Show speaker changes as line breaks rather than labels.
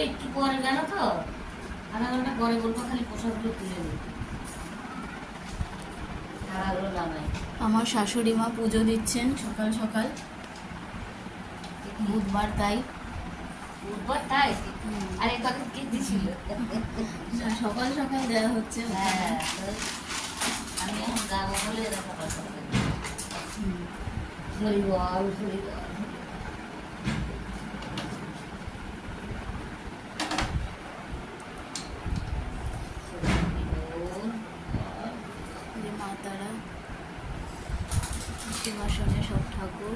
একটু পরে জানো তো, আধা ঘন্টা পরে বলবো খালি পোশাকগুলো তুলে নিই, থালাগুলো নামাই।
আমার শাশুড়ি মা পুজো দিচ্ছেন সকাল সকাল, বুধবার তাই।
বুধবার তাই? আর এই কথা কে দিছিল?
সকাল সকাল দেওয়া হচ্ছে।
হ্যাঁ, আমি এখন যাবো বলে এরা সকাল সকাল হরি বল, হরি বল।
মা তারা সিংহাসনে সব ঠাকুর।